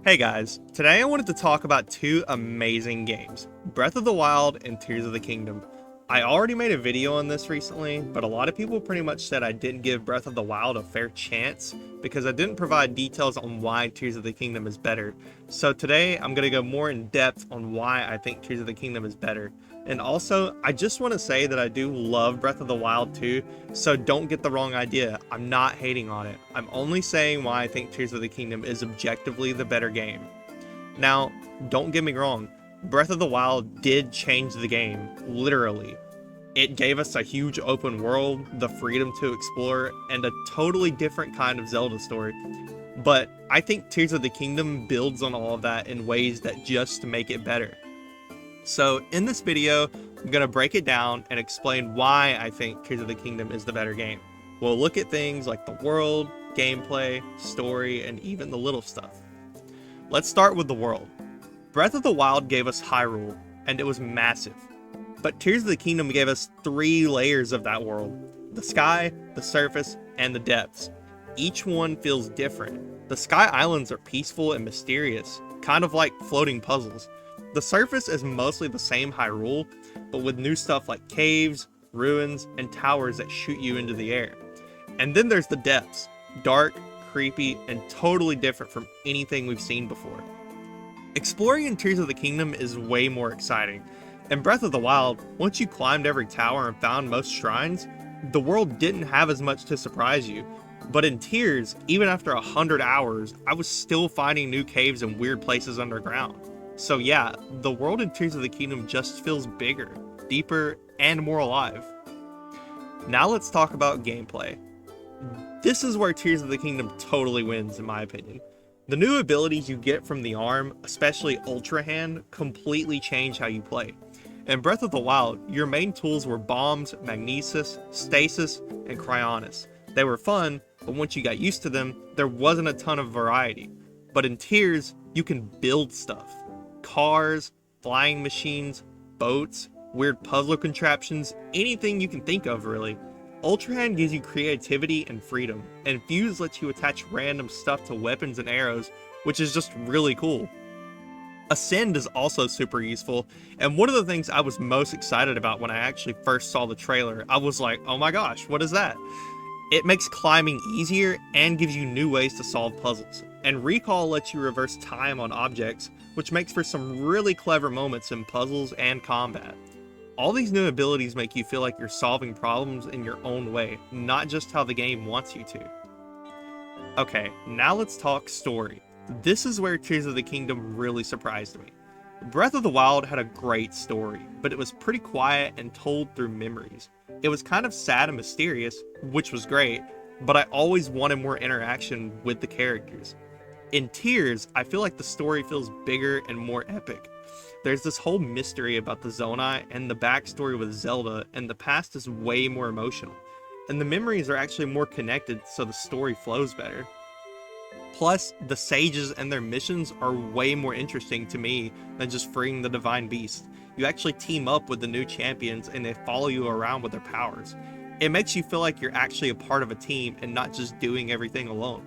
Hey guys, today I wanted to talk about two amazing games, Breath of the Wild and Tears of the Kingdom. I already made a video on this recently, but a lot of people pretty much said I didn't give Breath of the Wild a fair chance because I didn't provide details on why Tears of the Kingdom is better. So today I'm going to go more in depth on why I think Tears of the Kingdom is better. And also, I just want to say that I do love Breath of the Wild too, so don't get the wrong idea. I'm not hating on it. I'm only saying why I think Tears of the Kingdom is objectively the better game. Now, don't get me wrong, Breath of the Wild did change the game, literally. It gave us a huge open world, the freedom to explore, and a totally different kind of Zelda story. But I think Tears of the Kingdom builds on all of that in ways that just make it better. So in this video, I'm going to break it down and explain why I think Tears of the Kingdom is the better game. We'll look at things like the world, gameplay, story, and even the little stuff. Let's start with the world. Breath of the Wild gave us Hyrule, and it was massive. But Tears of the Kingdom gave us 3 layers of that world: the sky, the surface, and the depths. Each one feels different. The Sky Islands are peaceful and mysterious, kind of like floating puzzles. The surface is mostly the same Hyrule, but with new stuff like caves, ruins, and towers that shoot you into the air. And then there's the depths, dark, creepy, and totally different from anything we've seen before. Exploring in Tears of the Kingdom is way more exciting. In Breath of the Wild, once you climbed every tower and found most shrines, the world didn't have as much to surprise you. But in Tears, even after 100 hours, I was still finding new caves and weird places underground. So yeah, the world in Tears of the Kingdom just feels bigger, deeper, and more alive. Now let's talk about gameplay. This is where Tears of the Kingdom totally wins, in my opinion. The new abilities you get from the arm, especially Ultra Hand, completely change how you play. In Breath of the Wild, your main tools were bombs, magnesis, stasis, and cryonis. They were fun, but once you got used to them, there wasn't a ton of variety. But in Tears, you can build stuff. Cars, flying machines, boats, weird puzzle contraptions, anything you can think of really. Ultra Hand gives you creativity and freedom, and Fuse lets you attach random stuff to weapons and arrows, which is just really cool. Ascend is also super useful, and one of the things I was most excited about when I actually first saw the trailer, I was like, oh my gosh, what is that? It makes climbing easier and gives you new ways to solve puzzles. And Recall lets you reverse time on objects, which makes for some really clever moments in puzzles and combat. All these new abilities make you feel like you're solving problems in your own way, not just how the game wants you to. Okay, now let's talk story. This is where Tears of the Kingdom really surprised me. Breath of the Wild had a great story, but it was pretty quiet and told through memories. It was kind of sad and mysterious, which was great, but I always wanted more interaction with the characters. In Tears, I feel like the story feels bigger and more epic. There's this whole mystery about the Zonai and the backstory with Zelda, and the past is way more emotional. And the memories are actually more connected, so the story flows better. Plus, the sages and their missions are way more interesting to me than just freeing the divine beast. You actually team up with the new champions and they follow you around with their powers. It makes you feel like you're actually a part of a team and not just doing everything alone.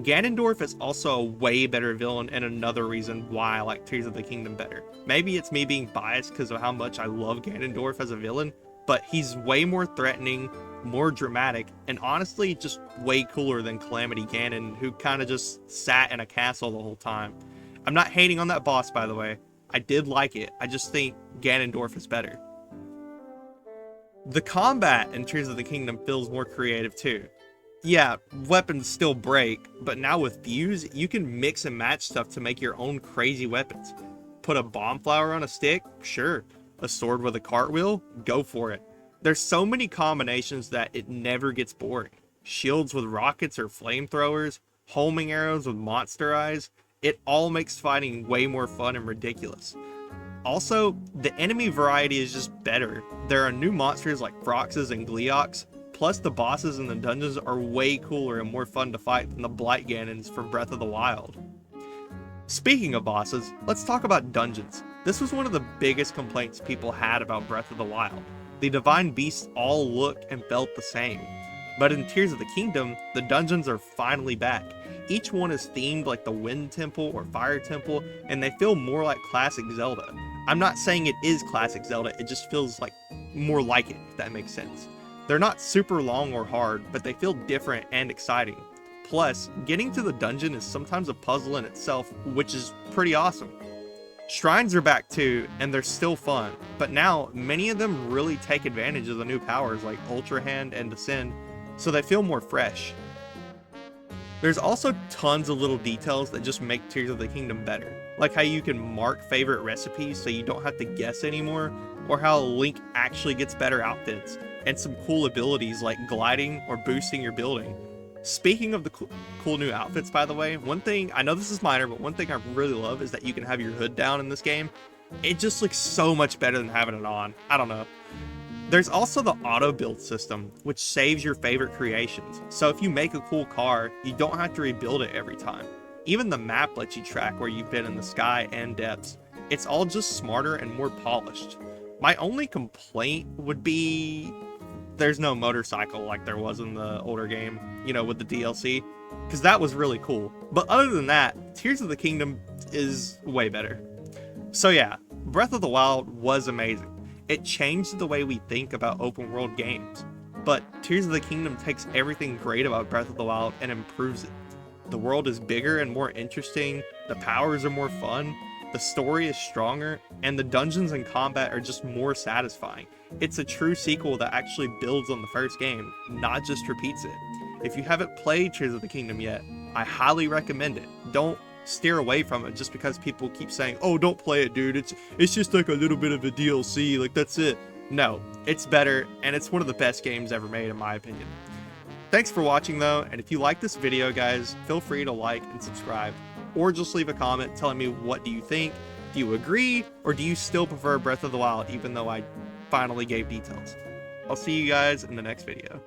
Ganondorf is also a way better villain, and another reason why I like Tears of the Kingdom better. Maybe it's me being biased because of how much I love Ganondorf as a villain, but he's way more threatening, more dramatic, and honestly just way cooler than Calamity Ganon, who kind of just sat in a castle the whole time. I'm not hating on that boss, by the way. I did like it, I just think Ganondorf is better. The combat in Tears of the Kingdom feels more creative too. Yeah, weapons still break, but now with Fuse, you can mix and match stuff to make your own crazy weapons. Put a bomb flower on a stick? Sure. A sword with a cartwheel? Go for it. There's so many combinations that it never gets boring. Shields with rockets or flamethrowers, homing arrows with monster eyes, it all makes fighting way more fun and ridiculous. Also, the enemy variety is just better. There are new monsters like Froxes and Gleeoks, plus the bosses in the dungeons are way cooler and more fun to fight than the Blight Ganons from Breath of the Wild. Speaking of bosses, let's talk about dungeons. This was one of the biggest complaints people had about Breath of the Wild. The divine beasts all looked and felt the same. But in Tears of the Kingdom, the dungeons are finally back. Each one is themed like the Wind Temple or Fire Temple, and they feel more like classic Zelda. I'm not saying it is classic Zelda, it just feels like more like it, if that makes sense. They're not super long or hard, but they feel different and exciting. Plus, getting to the dungeon is sometimes a puzzle in itself, which is pretty awesome. Shrines are back too, and they're still fun, but now many of them really take advantage of the new powers like Ultra Hand and Descend, so they feel more fresh. There's also tons of little details that just make Tears of the Kingdom better, like how you can mark favorite recipes so you don't have to guess anymore, or how Link actually gets better outfits, and some cool abilities like gliding or boosting your building. Speaking of the cool new outfits, by the way, one thing, I know this is minor, but one thing I really love is that you can have your hood down in this game. It just looks so much better than having it on. I don't know. There's also the auto build system, which saves your favorite creations. So if you make a cool car, you don't have to rebuild it every time. Even the map lets you track where you've been in the sky and depths. It's all just smarter and more polished. My only complaint would be there's no motorcycle like there was in the older game, you know, with the DLC, because that was really cool. But other than that, Tears of the Kingdom is way better. So yeah, Breath of the Wild was amazing. It changed the way we think about open world games. But Tears of the Kingdom takes everything great about Breath of the Wild and improves it. The world is bigger and more interesting, the powers are more fun, the story is stronger, and the dungeons and combat are just more satisfying. It's a true sequel that actually builds on the first game, not just repeats it. If you haven't played Tears of the Kingdom yet, I highly recommend it. Don't steer away from it just because people keep saying, oh, don't play it, dude, it's just like a little bit of a DLC, like that's it. No, it's better, and it's one of the best games ever made in my opinion. Thanks for watching though, and if you like this video, guys, feel free to like and subscribe, or just leave a comment telling me what do you think. Do you agree, or do you still prefer Breath of the Wild even though I finally gave details? I'll see you guys in the next video.